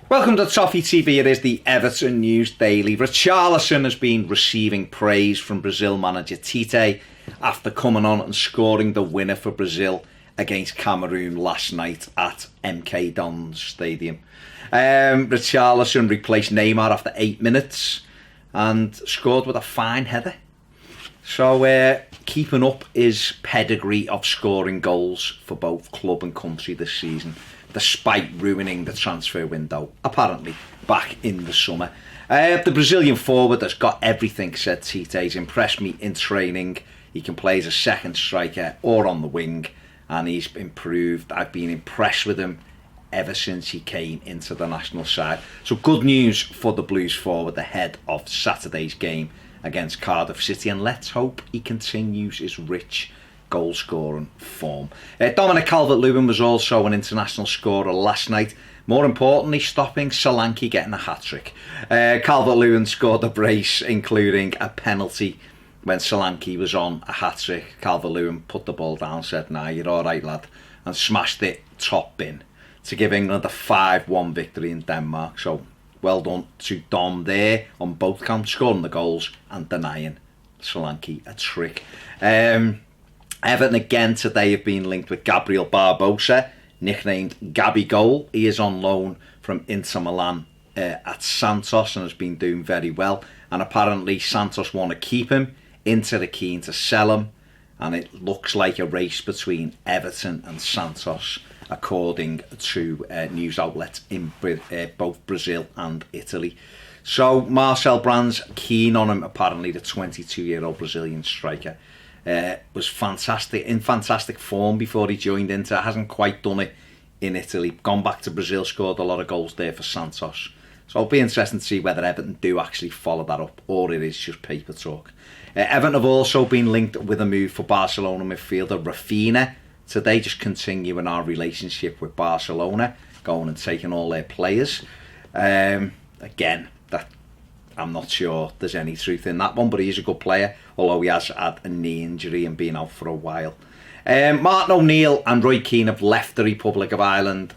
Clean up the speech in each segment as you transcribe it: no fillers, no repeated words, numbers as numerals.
Welcome to Toffee TV. It is the Everton News Daily. Richarlison has been receiving praise from Brazil manager Tite after coming on and scoring the winner for Brazil against Cameroon last night at MK Dons Stadium. Richarlison replaced Neymar after 8 minutes and scored with a fine header. So keeping up his pedigree of scoring goals for both club and country this season, despite ruining the transfer window, apparently, back in the summer. The Brazilian forward has got everything, said Tite. He's impressed me in training. He can play as a second striker or on the wing, and he's improved. I've been impressed with him ever since he came into the national side. So good news for the Blues forward ahead of Saturday's game against Cardiff City, and let's hope he continues his rich goal-scoring form. Dominic Calvert-Lewin was also an international scorer last night. More importantly, stopping Solanke getting a hat-trick. Calvert-Lewin scored a brace, including a penalty when Solanke was on a hat-trick. Calvert-Lewin put the ball down, said, "Nah, you're all right, lad," and smashed it top bin to give England a 5-1 victory in Denmark. So well done to Dom there on both counts, scoring the goals and denying Solanke a trick. Everton again today have been linked with Gabriel Barbosa, nicknamed Gabby Goal. He is on loan from Inter Milan at Santos and has been doing very well. And apparently Santos want to keep him. Inter are keen to sell him. And it looks like a race between Everton and Santos, according to news outlets in both Brazil and Italy. So Marcel Brand's keen on him, apparently, the 22-year-old Brazilian striker. Was in fantastic form before he joined Inter. Hasn't quite done it in Italy. Gone back to Brazil, scored a lot of goals there for Santos. So it'll be interesting to see whether Everton do actually follow that up or it is just paper talk. Everton have also been linked with a move for Barcelona midfielder Rafinha. Today, just continuing our relationship with Barcelona, going and taking all their players. Again, that I'm not sure there's any truth in that one, but he is a good player, although he has had a knee injury and been out for a while. Martin O'Neill and Roy Keane have left the Republic of Ireland.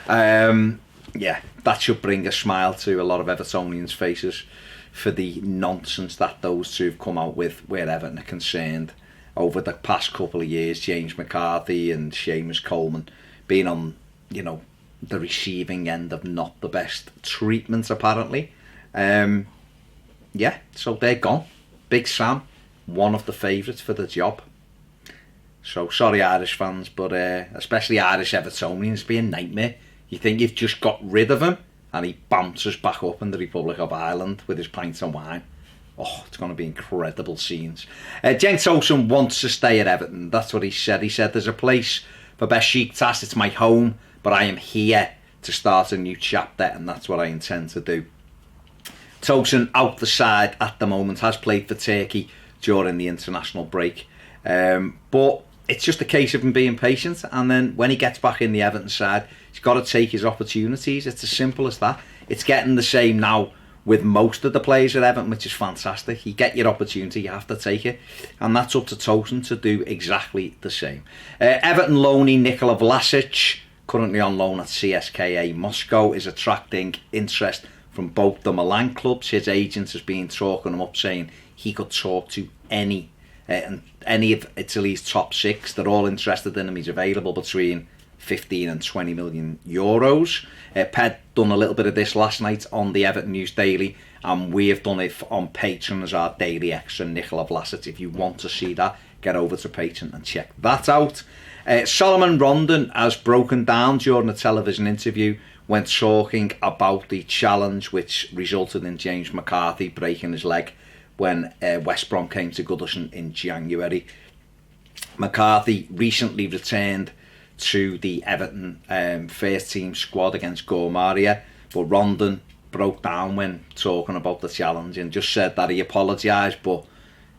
Yeah, that should bring a smile to a lot of Evertonians' faces for the nonsense that those two have come out with where Everton are concerned. Over the past couple of years, James McCarthy and Seamus Coleman being on, the receiving end of not the best treatment, apparently. Yeah, so they're gone. Big Sam, one of the favourites for the job. So sorry Irish fans, but especially Irish Evertonians, it's been a nightmare. You think you've just got rid of him and he bounces back up in the Republic of Ireland with his pints of wine. Oh, it's going to be incredible scenes. Cenk Tosun wants to stay at Everton. That's what he said. He said, "There's a place for Besiktas. It's my home, but I am here to start a new chapter, and that's what I intend to do." Tosun out the side at the moment, has played for Turkey during the international break. But it's just a case of him being patient, and then when he gets back in the Everton side, he's got to take his opportunities. It's as simple as that. It's getting the same now with most of the players at Everton, which is fantastic. You get your opportunity, you have to take it, and that's up to Tosun to do exactly the same. Everton loanee Nikola Vlasic, currently on loan at CSKA Moscow, is attracting interest from both the Milan clubs. His agent has been talking him up, saying he could talk to any of Italy's top six. They're all interested in him. He's available between 15 and 20 million euros. Ped done a little bit of this last night on the Everton News Daily, and we have done it on Patreon as our daily extra, Nikola Vlasic. If you want to see that, get over to Patreon and check that out. Solomon Rondon has broken down during a television interview when talking about the challenge which resulted in James McCarthy breaking his leg when West Brom came to Goodison in January. McCarthy recently returned to the Everton first team squad against Gormaria, but Rondon broke down when talking about the challenge and just said that he apologised, but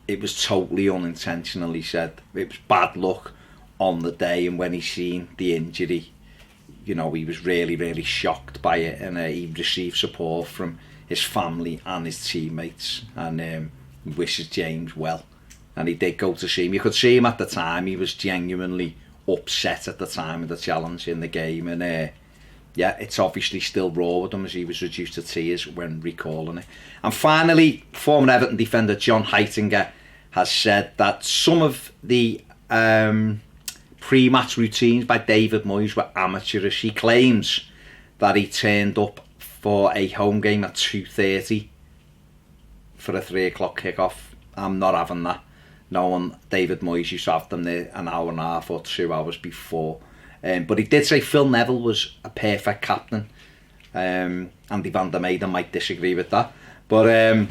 it was totally unintentional. He said it was bad luck on the day, and when he seen the injury, he was really, really shocked by it, and he received support from his family and his teammates, and he wishes James well. And he did go to see him. You could see him at the time. He was genuinely upset at the time of the challenge in the game, and yeah, it's obviously still raw with him, as he was reduced to tears when recalling it. And finally, former Everton defender John Heitinger has said that some of the pre-match routines by David Moyes were amateurish. He claims that he turned up for a home game at 2:30 for a 3 o'clock kick-off. I'm not having that. No one, David Moyes used to have them there an hour and a half or 2 hours before. But he did say Phil Neville was a perfect captain. Andy van der Meijden might disagree with that. But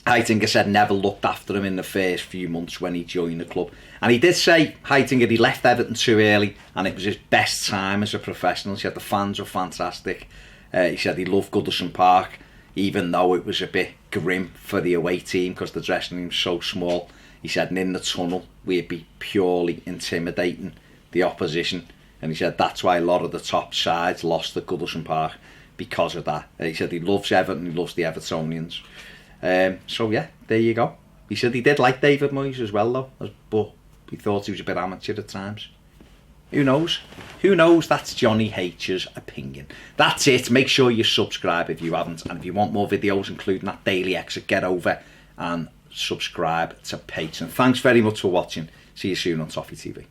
Heitinger said Neville looked after him in the first few months when he joined the club. And he did say, Heitinger, he left Everton too early and it was his best time as a professional. He said the fans were fantastic. He said he loved Goodison Park, even though it was a bit grim for the away team because the dressing room was so small. He said, and in the tunnel, we'd be purely intimidating the opposition. And he said that's why a lot of the top sides lost at Goodison Park because of that. He said he loves Everton, he loves the Evertonians. So yeah, there you go. He said he did like David Moyes as well though, but he thought he was a bit amateur at times. Who knows? Who knows? That's Johnny H's opinion. That's it. Make sure you subscribe if you haven't. And if you want more videos, including that daily exit, get over and subscribe to Patreon. Thanks very much for watching. See you soon on Toffee TV.